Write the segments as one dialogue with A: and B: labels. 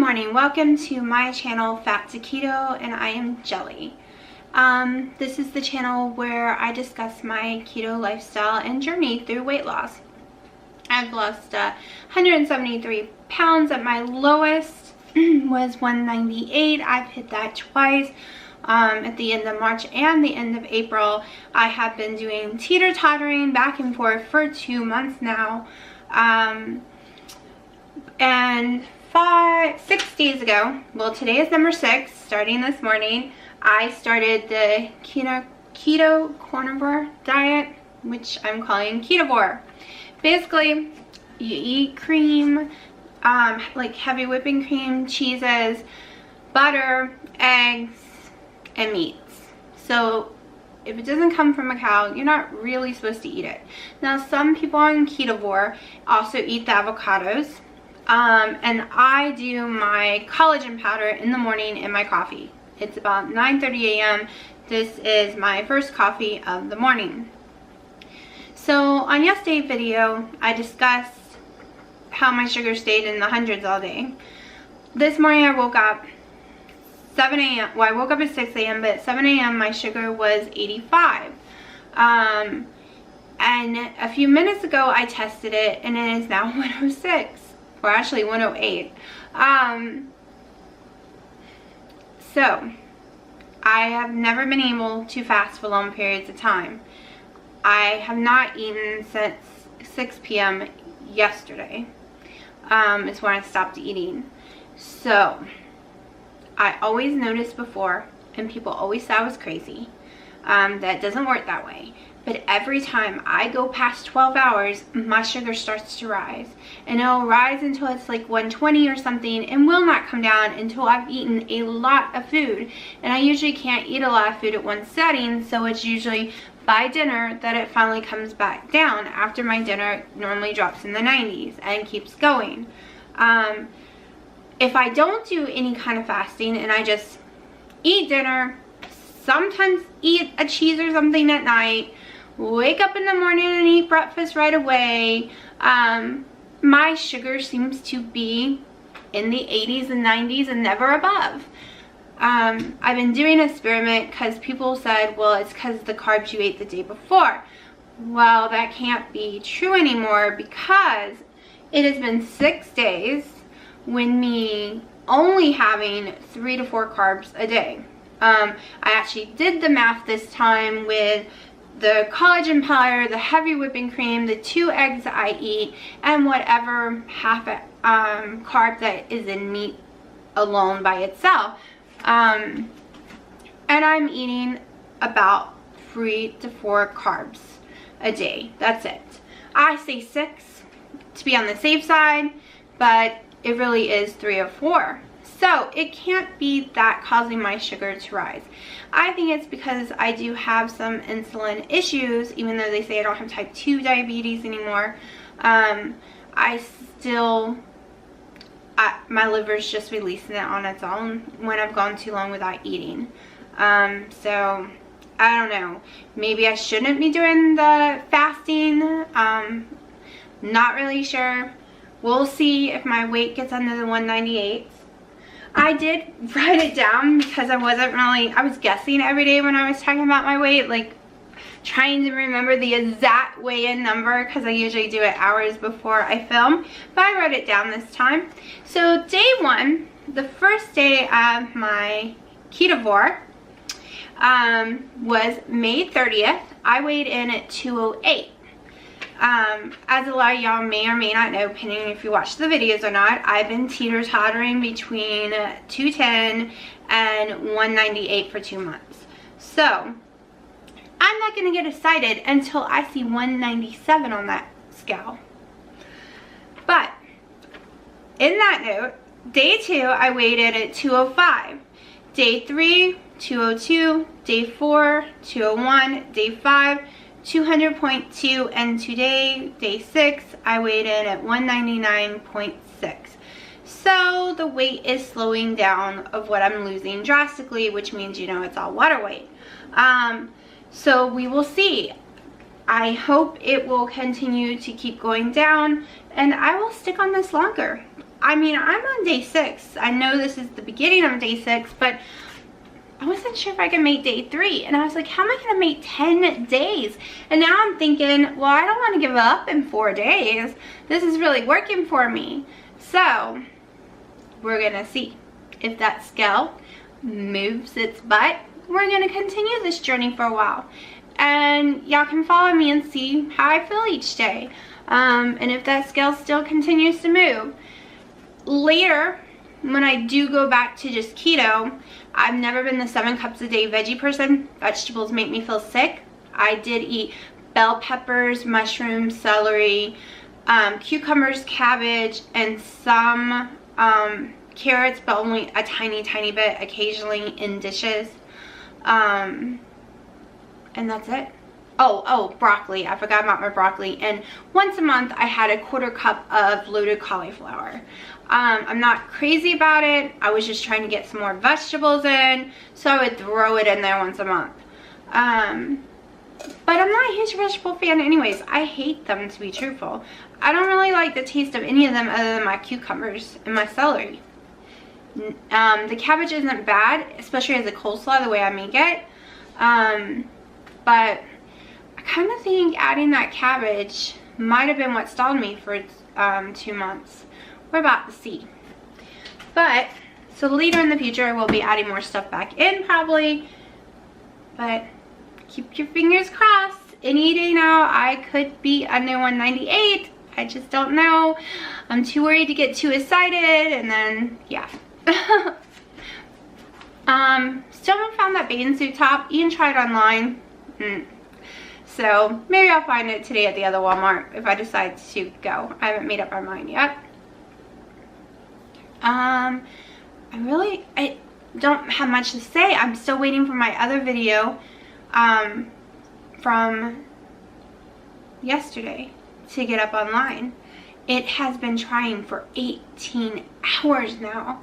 A: morning, welcome to my channel Fat to Keto, and I am Jelly. This is the channel where I discuss my keto lifestyle and journey through weight loss. I've lost 173 pounds. At my lowest was 198. I've hit that twice at the end of March and the end of April. I have been doing teeter-tottering back and forth for 2 months now. And 6 days ago, well, today is number 6, starting this morning, I started the keto carnivore diet, which I'm calling ketovore. Basically, you eat cream, like heavy whipping cream, cheeses, butter, eggs, and meats. So if it doesn't come from a cow, you're not really supposed to eat it. Now, some people on ketovore also eat the avocados. And I do my collagen powder in the morning in my coffee. It's about 9:30 a.m. This is my first coffee of the morning. So on yesterday's video, I discussed how my sugar stayed in the hundreds all day. This morning I woke up 7 a.m. Well, I woke up at 6 a.m. but at 7 a.m. my sugar was 85. And a few minutes ago I tested it and it is now 106. Or actually 108. So I have never been able to fast for long periods of time. I have not eaten since 6 p.m. yesterday. Is when I stopped eating. So I always noticed before, and people always said I was crazy, that doesn't work that way. But every time I go past 12 hours, my sugar starts to rise. And it'll rise until it's like 120 or something and will not come down until I've eaten a lot of food. And I usually can't eat a lot of food at one setting, so it's usually by dinner that it finally comes back down. After my dinner, it normally drops in the 90s and keeps going. If I don't do any kind of fasting and I just eat dinner, sometimes eat a cheese or something at night, wake up in the morning and eat breakfast right away, my sugar seems to be in the 80s and 90s and never above. I've been doing an experiment because people said, well, it's because of the carbs you ate the day before. Well, that can't be true anymore because it has been 6 days with me only having 3 to 4 carbs a day. I actually did the math this time with the collagen powder, the heavy whipping cream, the 2 eggs that I eat, and whatever half carb that is in meat alone by itself. And I'm eating about 3 to 4 carbs a day. That's it. I say 6 to be on the safe side, but it really is 3 or 4. So it can't be that causing my sugar to rise. I think it's because I do have some insulin issues, even though they say I don't have type 2 diabetes anymore. My liver's just releasing it on its own when I've gone too long without eating. So I don't know. Maybe I shouldn't be doing the fasting. Not really sure. We'll see if my weight gets under the 198. I did write it down because I was guessing every day when I was talking about my weight, like trying to remember the exact weigh-in number because I usually do it hours before I film, but I wrote it down this time. So day 1, the first day of my ketovore, was May 30th. I weighed in at 208. As a lot of y'all may or may not know, depending if you watch the videos or not, I've been teeter-tottering between 210 and 198 for 2 months. So I'm not going to get excited until I see 197 on that scale. But in that note, day 2 I weighed in at 205. Day 3, 202. Day 4, 201. Day 5, 200.2, and today, day 6, I weighed in at 199.6. So the weight is slowing down of what I'm losing drastically, which means, you know, it's all water weight. So we will see. I hope it will continue to keep going down and I will stick on this longer. I mean, I'm on day 6. I know this is the beginning of day 6, but I wasn't sure if I could make day 3. And I was like, how am I going to make 10 days? And now I'm thinking, well, I don't want to give up in 4 days. This is really working for me. So we're going to see if that scale moves its butt. We're going to continue this journey for a while. And y'all can follow me and see how I feel each day. And if that scale still continues to move. Later, when I do go back to just keto, I've never been the 7 cups a day veggie person. Vegetables make me feel sick. I did eat bell peppers, mushrooms, celery, cucumbers, cabbage, and some carrots, but only a tiny bit occasionally in dishes. And that's it. Oh, broccoli. I forgot about my broccoli. And once a month, I had a 1/4 cup of loaded cauliflower. I'm not crazy about it. I was just trying to get some more vegetables in, so I would throw it in there once a month. But I'm not a huge vegetable fan anyways. I hate them, to be truthful. I don't really like the taste of any of them other than my cucumbers and my celery. The cabbage isn't bad, especially as a coleslaw, the way I make it. But I kind of think adding that cabbage might have been what stalled me for 2 months. We're about to see. But, so later in the future, we'll be adding more stuff back in probably. But keep your fingers crossed. Any day now, I could be under 198. I just don't know. I'm too worried to get too excited, and then, yeah. Still haven't found that bathing suit top. Ian tried online. So maybe I'll find it today at the other Walmart if I decide to go. I haven't made up my mind yet. I don't have much to say. I'm still waiting for my other video from yesterday to get up online. It has been trying for 18 hours now.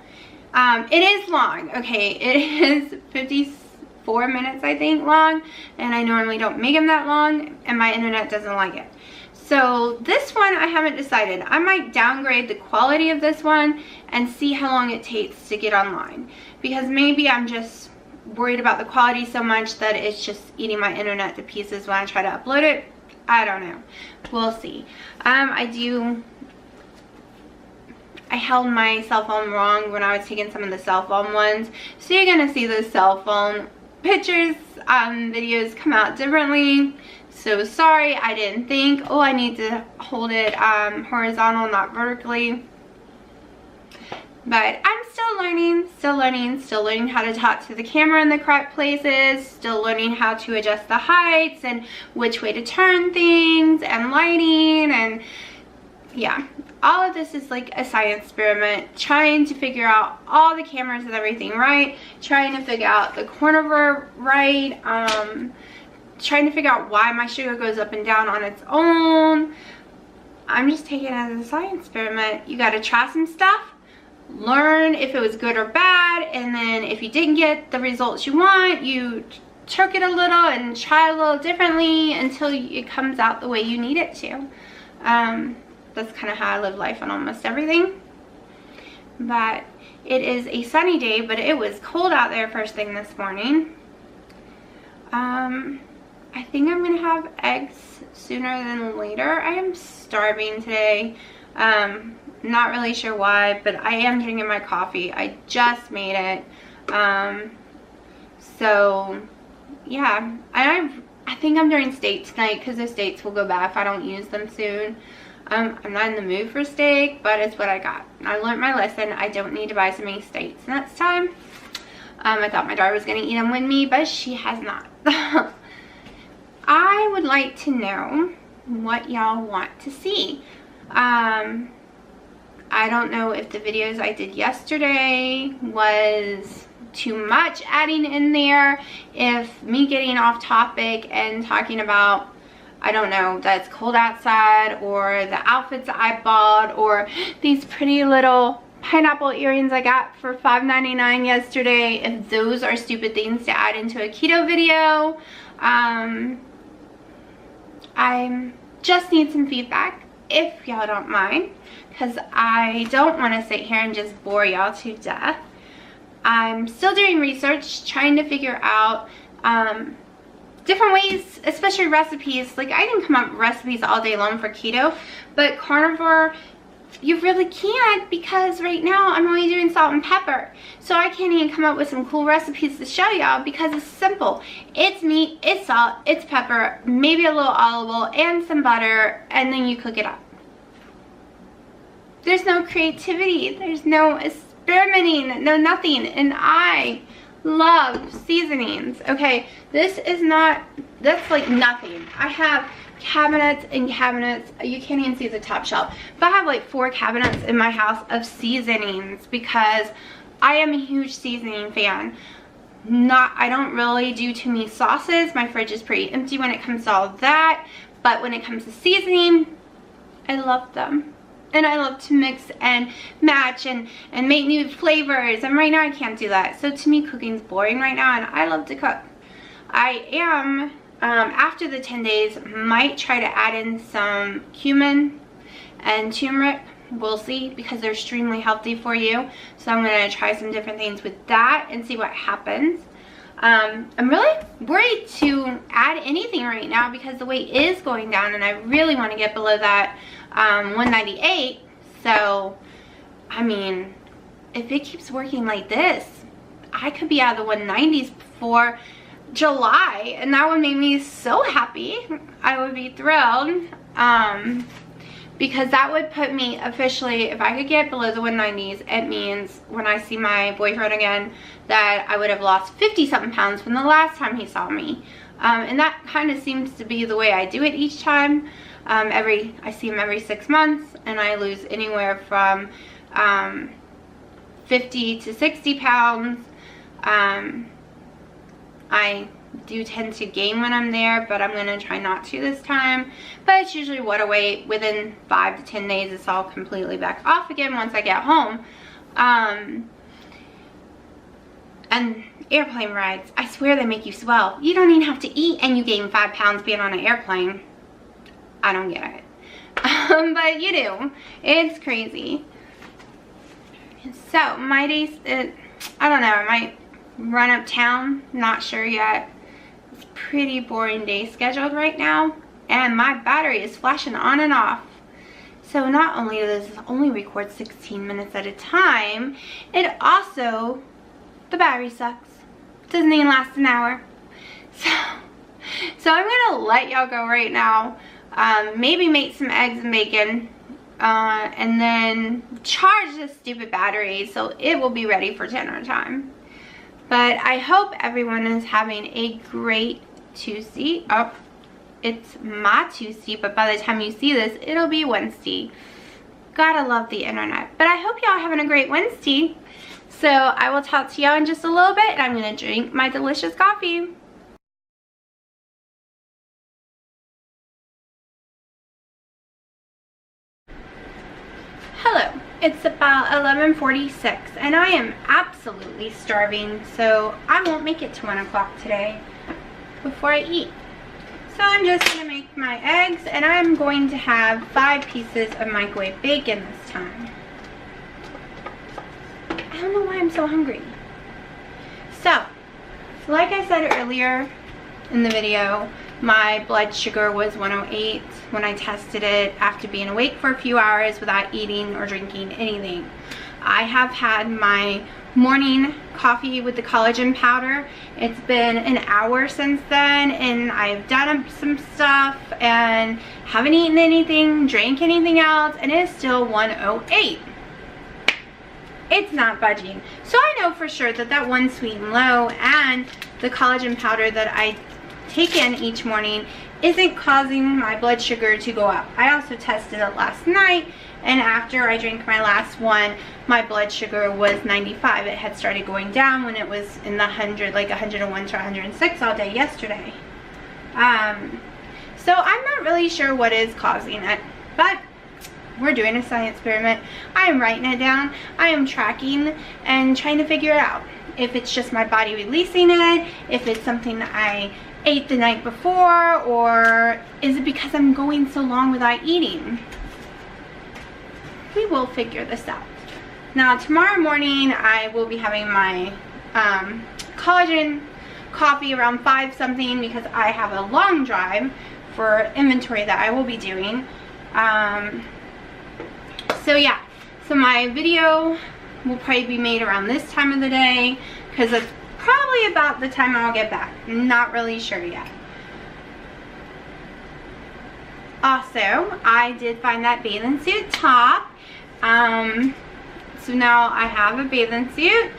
A: It is long, okay? It is 54 minutes, I think, long, and I normally don't make them that long, and my internet doesn't like it. So this one, I haven't decided. I might downgrade the quality of this one and see how long it takes to get online, because maybe I'm just worried about the quality so much that it's just eating my internet to pieces when I try to upload it. I don't know. We'll see. I held my cell phone wrong when I was taking some of the cell phone ones. So you're going to see those cell phone pictures, videos come out differently. So sorry, I didn't think, oh, I need to hold it horizontal, not vertically. But I'm still learning how to talk to the camera in the correct places, still learning how to adjust the heights and which way to turn things and lighting, and yeah, all of this is like a science experiment, trying to figure out all the cameras and everything right, trying to figure out the carnivore right, trying to figure out why my sugar goes up and down on its own. I'm just taking it as a science experiment. You got to try some stuff, learn if it was good or bad, and then if you didn't get the results you want, you tuck it a little and try a little differently until it comes out the way you need it to. That's kind of how I live life on almost everything. But it is a sunny day, but it was cold out there first thing this morning. I think I'm gonna have eggs sooner than later. I am starving today. Not really sure why, but I am drinking my coffee. I just made it. So yeah, I think I'm doing steak tonight because the steaks will go bad if I don't use them soon. I'm not in the mood for steak, but it's what I got. I learned my lesson. I don't need to buy so many steaks next time. I thought my daughter was going to eat them with me, but she has not. I would like to know what y'all want to see. I don't know if the videos I did yesterday was too much adding in there, if me getting off topic and talking about, I don't know, that it's cold outside, or the outfits I bought, or these pretty little pineapple earrings I got for $5.99 yesterday, if those are stupid things to add into a keto video. I just need some feedback if y'all don't mind, because I don't want to sit here and just bore y'all to death. I'm still doing research, trying to figure out different ways, especially recipes. Like, I can come up with recipes all day long for keto, but carnivore, you really can't, because right now I'm only doing salt and pepper. So I can't even come up with some cool recipes to show y'all, because it's simple. It's meat, it's salt, it's pepper, maybe a little olive oil and some butter, and then you cook it up. There's no creativity, there's no experimenting, no nothing, and I love seasonings. Okay, this is not, that's like nothing. I have cabinets and cabinets, you can't even see the top shelf, but I have like 4 cabinets in my house of seasonings, because I am a huge seasoning fan. I don't really do too many sauces. My fridge is pretty empty when it comes to all that, but when it comes to seasoning, I love them. And I love to mix and match and make new flavors, and right now I can't do that. So to me, cooking's boring right now, and I love to cook. I am, after the 10 days, might try to add in some cumin and turmeric. We'll see, because they're extremely healthy for you. So I'm going to try some different things with that and see what happens. I'm really worried to add anything right now, because the weight is going down, and I really want to get below that 198. So I mean, if it keeps working like this, I could be out of the 190s before July, and that would make me so happy. I would be thrilled, because that would put me officially, if I could get below the 190s, it means when I see my boyfriend again that I would have lost 50 something pounds from the last time he saw me. And that kind of seems to be the way I do it each time. I see him every 6 months, and I lose anywhere from 50 to 60 pounds. I do tend to gain when I'm there, but I'm going to try not to this time. But it's usually what I weigh within 5 to 10 days. It's all completely back off again once I get home. And airplane rides, I swear they make you swell. You don't even have to eat, and you gain 5 pounds being on an airplane. I don't get it. But you do. It's crazy. So my days, I don't know, I might run uptown, not sure yet. It's a pretty boring day scheduled right now, and my battery is flashing on and off. So not only does this only record 16 minutes at a time, it also, the battery sucks. Doesn't even last an hour. So I'm gonna let y'all go right now. Maybe make some eggs and bacon, and then charge this stupid battery so it will be ready for dinner time. But I hope everyone is having a great Tuesday. Oh, it's my Tuesday, but by the time you see this, it'll be Wednesday. Gotta love the internet. But I hope y'all having a great Wednesday. So I will talk to y'all in just a little bit, and I'm gonna drink my delicious coffee. Hello, it's about 11:46, and I am absolutely starving, so I won't make it to 1 o'clock today before I eat. So I'm just going to make my eggs, and I'm going to have 5 pieces of microwave bacon this time. I don't know why I'm so hungry. So, like I said earlier in the video, my blood sugar was 108 when I tested it after being awake for a few hours without eating or drinking anything. I have had my morning coffee with the collagen powder. It's been an hour since then, and I've done some stuff and haven't eaten anything, drank anything else, and it is still 108. It's not budging. So I know for sure that that one sweet and low and the collagen powder that I take in each morning isn't causing my blood sugar to go up. I also tested it last night, and after I drank my last one, my blood sugar was 95. It had started going down when it was in the 100, like 101 to 106 all day yesterday. So I'm not really sure what is causing it, but we're doing a science experiment. I am writing it down. I am tracking and trying to figure it out. If it's just my body releasing it, if it's something that I ate the night before, or is it because I'm going so long without eating? we will figure this out. Now tomorrow morning I will be having my collagen coffee around 5 something because I have a long drive for inventory that I will be doing. So yeah, so my video will probably be made around this time of the day because it's probably about the time I'll get back. I'm not really sure yet. Also, I did find that bathing suit top. So now I have a bathing suit.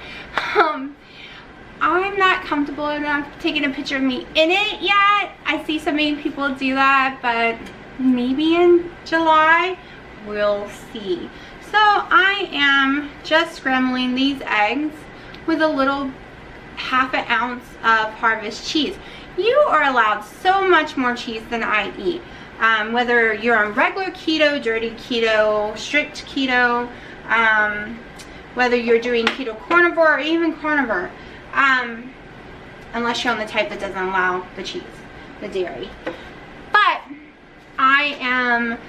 A: I'm not comfortable enough taking a picture of me in it yet. I see so many people do that, but maybe in July, we'll see. So I am just scrambling these eggs with a little ½ ounce of Harvest cheese. You are allowed so much more cheese than I eat. Whether you're on regular keto, dirty keto, strict keto, whether you're doing keto carnivore or even carnivore, unless you're on the type that doesn't allow the cheese, the dairy. But I am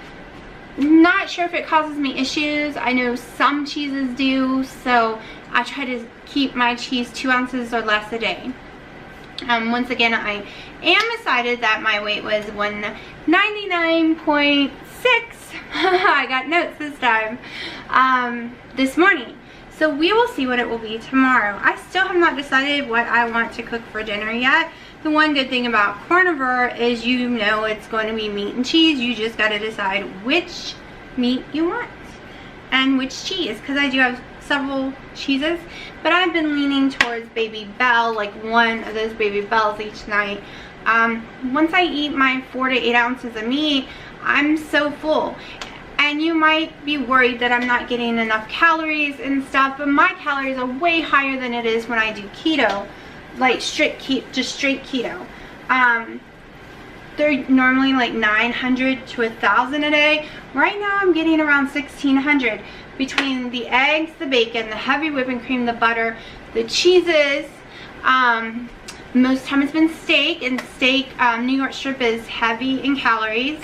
A: not sure if it causes me issues. I know some cheeses do, so I try to keep my cheese 2 ounces or less a day. Once again, I am excited that my weight was 199.6. I got notes this time, this morning. So we will see what it will be tomorrow. I still have not decided what I want to cook for dinner yet. The one good thing about carnivore is you know it's going to be meat and cheese. You just got to decide which meat you want and which cheese, because I do have several cheeses, but I've been leaning towards Baby Bell, like one of those Baby Bells each night. Once I eat my 4 to 8 ounces of meat, I'm so full. And you might be worried that I'm not getting enough calories and stuff, but my calories are way higher than it is when I do keto, like just straight keto. They're normally like 900 to 1,000 a day. Right now I'm getting around 1,600 between the eggs, the bacon, the heavy whipping cream, the butter, the cheeses. Most time it's been steak, and steak, New York strip is heavy in calories.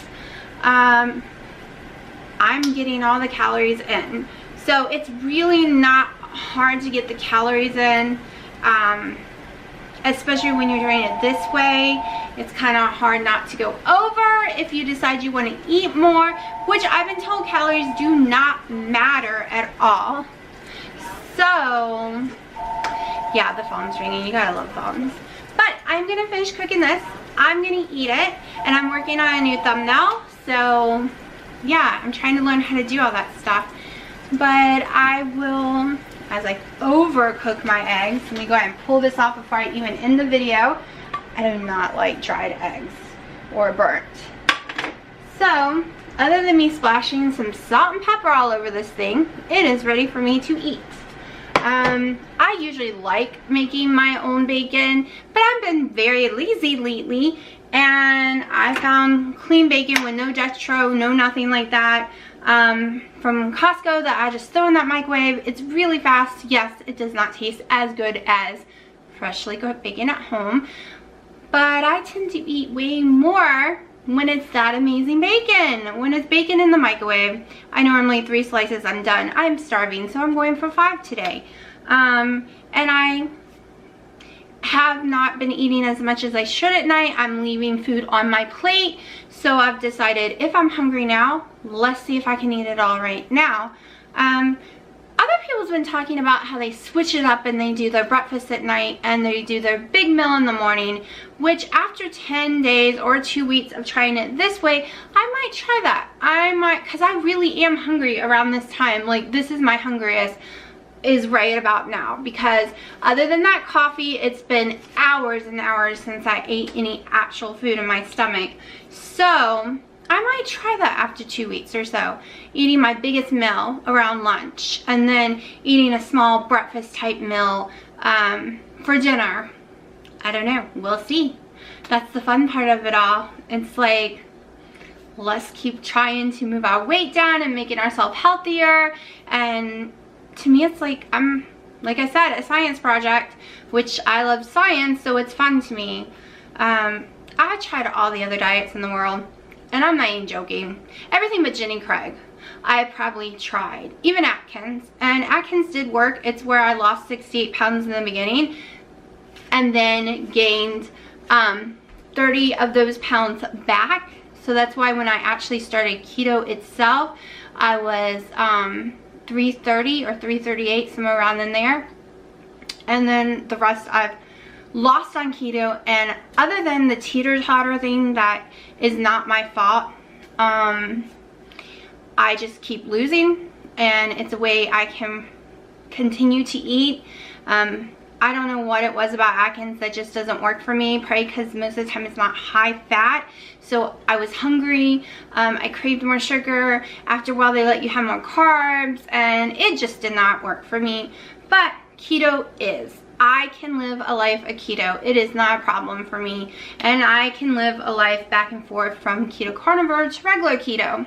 A: I'm getting all the calories in. So it's really not hard to get the calories in, especially when you're doing it this way. It's kind of hard not to go over if you decide you want to eat more, which I've been told calories do not matter at all. So yeah, the phone's ringing. You gotta love phones. But I'm gonna finish cooking this. I'm gonna eat it, and I'm working on a new thumbnail. So yeah, I'm trying to learn how to do all that stuff. But I will, as I overcook my eggs, let me go ahead and pull this off before I even end the video. I do not like dried eggs or burnt. So, other than me splashing some salt and pepper all over this thing, it is ready for me to eat. I usually like making my own bacon, but I've been very lazy lately, and I found clean bacon with no dextro, no nothing like that, from Costco, that I just throw in that microwave. It's really fast. Yes, it does not taste as good as freshly cooked bacon at home, but I tend to eat way more when it's that amazing bacon. When it's bacon in the microwave, I normally 3 slices, I'm done. I'm starving, so I'm going for 5 today. And I have not been eating as much as I should at night. I'm leaving food on my plate, so I've decided if I'm hungry now, let's see if I can eat it all right now. Other people's been talking about how they switch it up and they do their breakfast at night and they do their big meal in the morning, which after 10 days or 2 weeks of trying it this way, I might try that. I might, because I really am hungry around this time. Like, this is my hungriest, is right about now, because other than that coffee, it's been hours and hours since I ate any actual food in my stomach. So I might try that after 2 weeks or so, eating my biggest meal around lunch and then eating a small breakfast type meal for dinner. I don't know, we'll see. That's the fun part of it all. It's like, let's keep trying to move our weight down and making ourselves healthier. And to me, it's like, like I said, a science project, which I love science, so it's fun to me. I tried all the other diets in the world, and I'm not even joking, everything but Jenny Craig I probably tried, even Atkins, and Atkins did work. It's where I lost 68 pounds in the beginning and then gained 30 of those pounds back. So that's why when I actually started keto itself, I was 330 or 338, somewhere around in there, and then the rest I've lost on keto. And other than the teeter-totter thing, that is not my fault. I just keep losing, and it's a way I can continue to eat. I don't know what it was about Atkins that just doesn't work for me, probably because most of the time it's not high fat. So I was hungry, I craved more sugar. After a while they let you have more carbs, and it just did not work for me. But keto is. I can live a life of keto. It is not a problem for me, and I can live a life back and forth from keto carnivore to regular keto.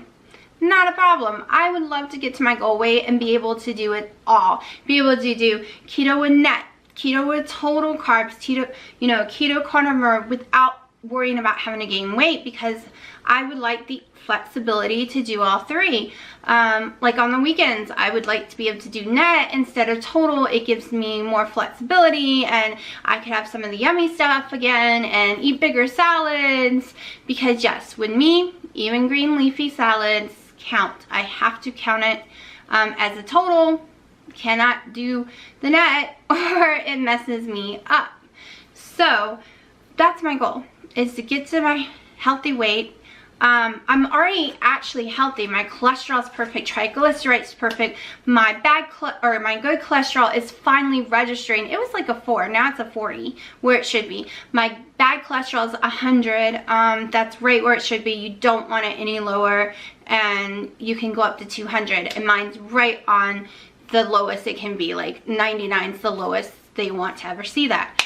A: Not a problem. I would love to get to my goal weight and be able to do it all. Be able to do keto with net, keto with total carbs, keto, you know, keto carnivore without worrying about having to gain weight, because I would like the flexibility to do all three. Like on the weekends, I would like to be able to do net instead of total. It gives me more flexibility, and I could have some of the yummy stuff again and eat bigger salads, because yes, with me, even green leafy salads count. I have to count it as a total. Cannot do the net or it messes me up. So that's my goal, is to get to my healthy weight. I'm already actually healthy. My cholesterol is perfect, triglycerides perfect. My good cholesterol is finally registering. It was like a 4, now it's a 40, where it should be. My bad cholesterol is 100. That's right where it should be. You don't want it any lower, and you can go up to 200, and mine's right on the lowest it can be. Like 99 is the lowest they want to ever see that.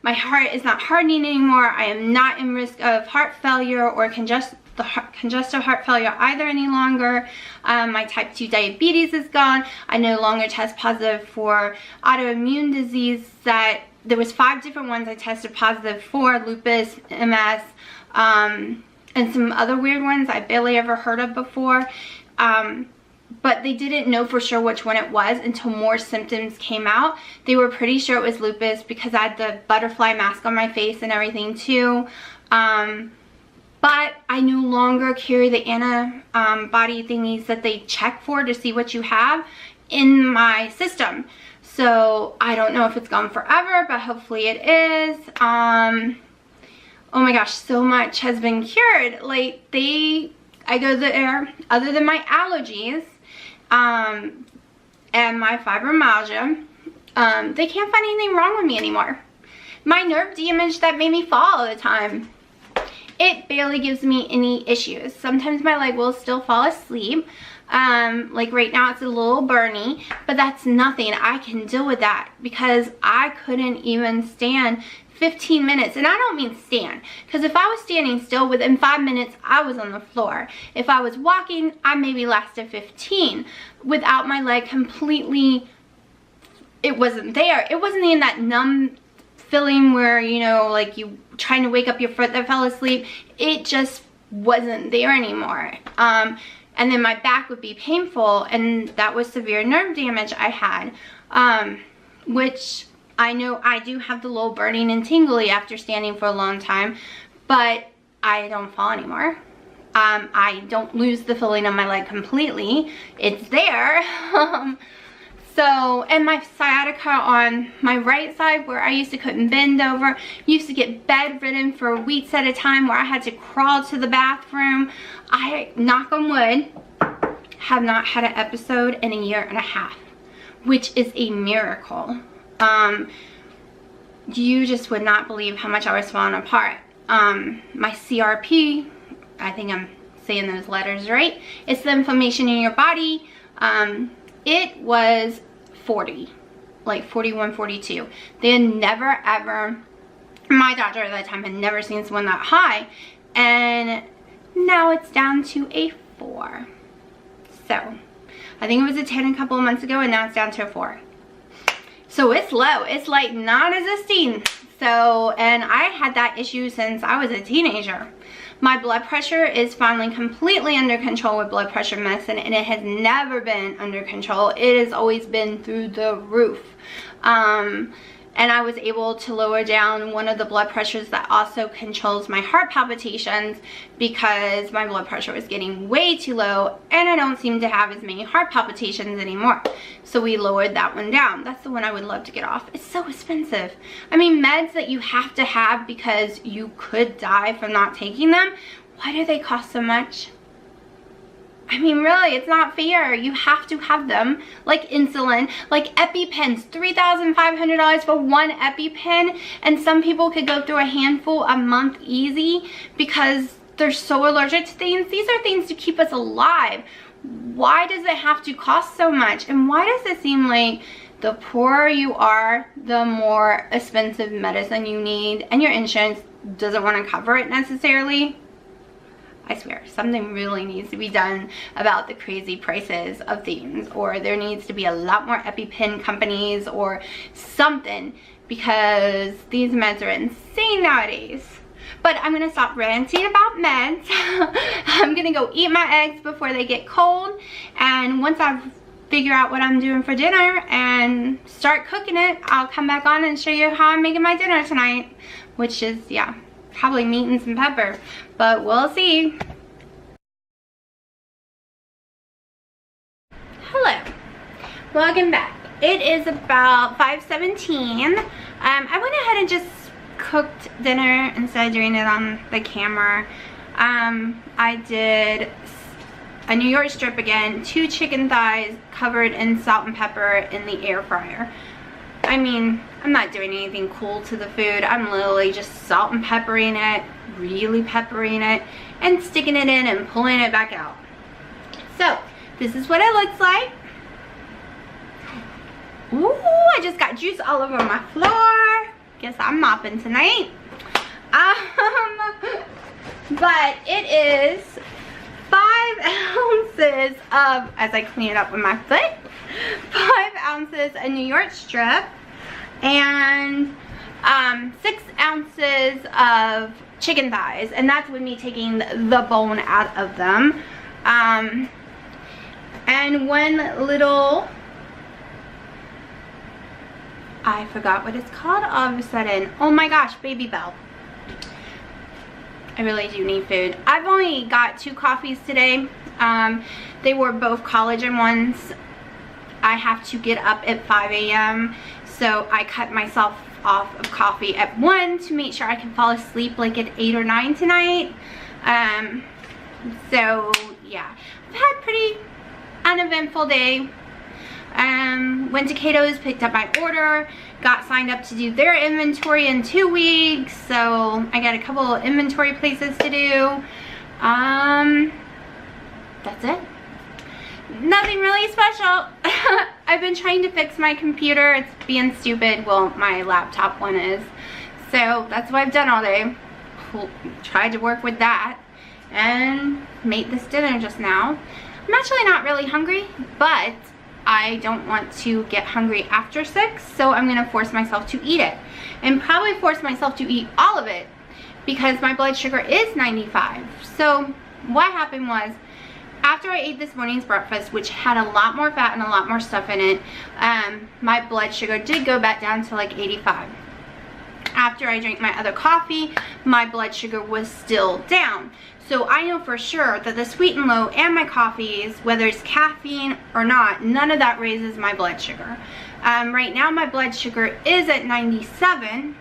A: My heart is not hardening anymore. I am not in risk of heart failure or congestive heart failure either any longer. My type 2 diabetes is gone. I no longer test positive for autoimmune disease. That there was 5 different ones I tested positive for: lupus, MS, and some other weird ones I barely ever heard of before. But they didn't know for sure which one it was until more symptoms came out. They were pretty sure it was lupus because I had the butterfly mask on my face and everything too. But I no longer carry the antibody thingies that they check for to see what you have in my system. So I don't know if it's gone forever, but hopefully it is. Oh my gosh, so much has been cured. Like I go there, other than my allergies, and my fibromyalgia, they can't find anything wrong with me anymore. My nerve damage that made me fall all the time, it barely gives me any issues. Sometimes my leg will still fall asleep. Like right now it's a little burny, but that's nothing. I can deal with that because I couldn't even stand 15 minutes, and I don't mean stand, because if I was standing still, within 5 minutes I was on the floor. If I was walking, I maybe lasted 15 without my leg completely, it wasn't there. It wasn't in that numb feeling where, you know, like you trying to wake up your foot that fell asleep. It just wasn't there anymore. And then my back would be painful, and that was severe nerve damage I had, which I know I do have the little burning and tingly after standing for a long time, but I don't fall anymore. I don't lose the feeling on my leg completely. It's there. So, and my sciatica on my right side, where I used to couldn't bend over, used to get bedridden for weeks at a time, where I had to crawl to the bathroom. I, knock on wood, have not had an episode in 1.5 years, which is a miracle. You just would not believe how much I was falling apart. My CRP, I think I'm saying those letters right, it's the inflammation in your body. It was 40, like 41, 42. They had never ever, my doctor at that time had never seen someone that high, and now it's down to a 4. So I think it was a 10 a couple of months ago, and now it's down to a 4. So it's low. It's like non-existing. So, and I had that issue since I was a teenager. My blood pressure is finally completely under control with blood pressure medicine, and it has never been under control. It has always been through the roof. And I was able to lower down one of the blood pressures that also controls my heart palpitations, because my blood pressure was getting way too low and I don't seem to have as many heart palpitations anymore. So we lowered that one down. That's the one I would love to get off. It's so expensive. I mean, meds that you have to have because you could die from not taking them, why do they cost so much? I mean, really, it's not fair. You have to have them, like insulin, like EpiPens, $3,500 for one EpiPen, and some people could go through a handful a month easy because they're so allergic to things. These are things to keep us alive. Why does it have to cost so much? And why does it seem like the poorer you are, the more expensive medicine you need, and your insurance doesn't want to cover it necessarily? I swear, something really needs to be done about the crazy prices of things, or there needs to be a lot more EpiPen companies or something, because these meds are insane nowadays. But I'm gonna stop ranting about meds. I'm gonna go eat my eggs before they get cold, and once I figure out what I'm doing for dinner and start cooking it, I'll come back on and show you how I'm making my dinner tonight, which is, yeah, probably meat and some pepper, but we'll see. Hello, welcome back. It is about 5:17. I went ahead and just cooked dinner instead of doing it on the camera. I did a New York strip again, 2 chicken thighs covered in salt and pepper in the air fryer. I mean, I'm not doing anything cool to the food. I'm literally just salt and peppering it, really peppering it, and sticking it in and pulling it back out. So, this is what it looks like. Ooh, I just got juice all over my floor. Guess I'm mopping tonight. But it is 5 ounces of, as I clean it up with my foot, 5 ounces of New York strip, and 6 ounces of chicken thighs, and that's with me taking the bone out of them, and one little, I forgot what it's called all of a sudden, oh my gosh, Baby Bell. I really do need food. I've only got 2 coffees today. They were both collagen ones. I have to get up at 5 a.m. so I cut myself off of coffee at 1 to make sure I can fall asleep like at 8 or 9 tonight. So yeah, I've had a pretty uneventful day. Went to Keto's, picked up my order, got signed up to do their inventory in 2 weeks, so I got a couple of inventory places to do. That's it. Nothing really special. I've been trying to fix my computer. It's being stupid. Well, my laptop one is. So that's what I've done all day. Tried to work with that and made this dinner just now. I'm actually not really hungry, but I don't want to get hungry after 6, so I'm gonna force myself to eat it, and probably force myself to eat all of it because my blood sugar is 95. So what happened was, after I ate this morning's breakfast, which had a lot more fat and a lot more stuff in it, my blood sugar did go back down to like 85. After I drank my other coffee, my blood sugar was still down. So I know for sure that the Sweet and Low and my coffees, whether it's caffeine or not, none of that raises my blood sugar. Right now my blood sugar is at 97,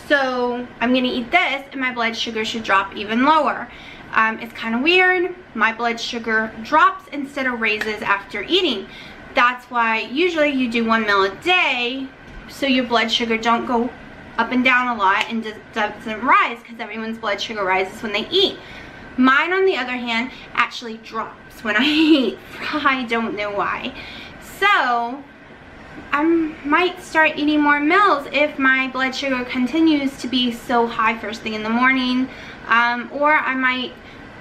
A: so I'm gonna eat this and my blood sugar should drop even lower. It's kind of weird. My blood sugar drops instead of raises after eating. That's why usually you do 1 meal a day so your blood sugar don't go up and down a lot and doesn't rise, because everyone's blood sugar rises when they eat. Mine, on the other hand, actually drops when I eat. I don't know why. So I might start eating more meals if my blood sugar continues to be so high first thing in the morning, or I might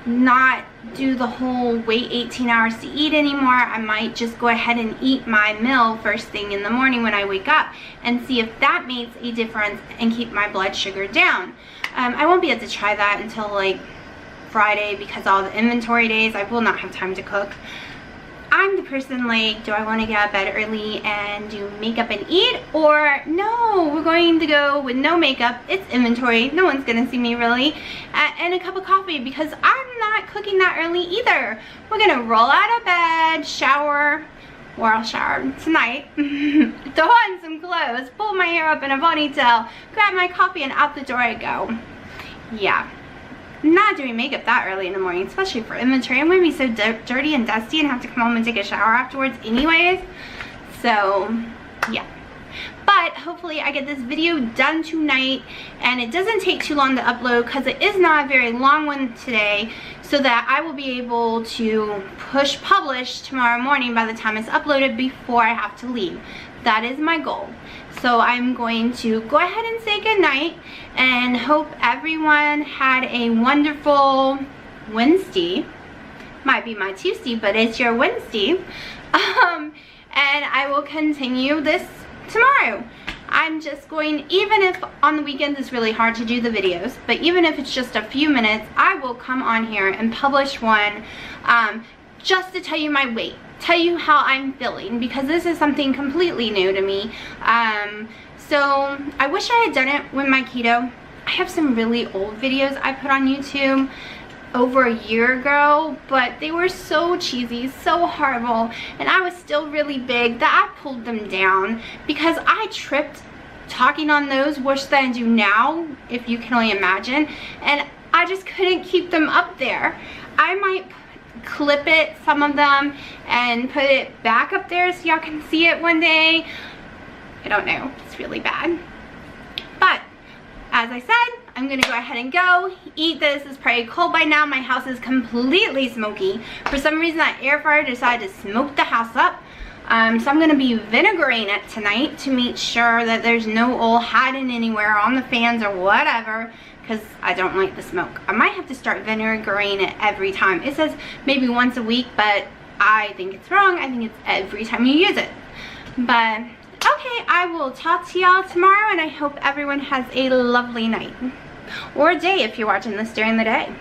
A: not do the whole wait 18 hours to eat anymore. I might just go ahead and eat my meal first thing in the morning when I wake up and see if that makes a difference and keep my blood sugar down. I won't be able to try that until like Friday because all the inventory days, I will not have time to cook. I'm the person like, do I want to get out of bed early and do makeup and eat? Or no, we're going to go with no makeup. It's inventory. No one's going to see me really. And a cup of coffee because I'm not cooking that early either. We're going to roll out of bed, shower, or I'll shower tonight, throw on some clothes, pull my hair up in a ponytail, grab my coffee, and out the door I go. Yeah. Not doing makeup that early in the morning, especially for inventory. I'm going to be so dirty and dusty and have to come home and take a shower afterwards anyways. So, yeah. But hopefully I get this video done tonight and it doesn't take too long to upload because it is not a very long one today, so that I will be able to push publish tomorrow morning by the time it's uploaded before I have to leave. That is my goal. So I'm going to go ahead and say goodnight and hope everyone had a wonderful Wednesday. Might be my Tuesday, but it's your Wednesday. And I will continue this tomorrow. I'm just going, even if on the weekends it's really hard to do the videos, but even if it's just a few minutes, I will come on here and publish one just to tell you my weight, tell you how I'm feeling, because this is something completely new to me. So I wish I had done it with my keto. I have some really old videos I put on YouTube over a year ago, but they were so cheesy, so horrible, and I was still really big that I pulled them down because I tripped talking on those worse than I do now, if you can only imagine, and I just couldn't keep them up there. I might clip it, some of them, and put it back up there so y'all can see it one day. I don't know, it's really bad. But as I said, I'm gonna go ahead and go eat this. It's probably cold by now. My house is completely smoky. For some reason that air fryer decided to smoke the house up. So I'm gonna be vinegaring it tonight to make sure that there's no oil hiding anywhere on the fans or whatever, because I don't like the smoke. I might have to start vinegaring it every time. It says maybe once a week, but I think it's wrong. I think it's every time you use it. But okay, I will talk to y'all tomorrow, and I hope everyone has a lovely night. Or day if you're watching this during the day.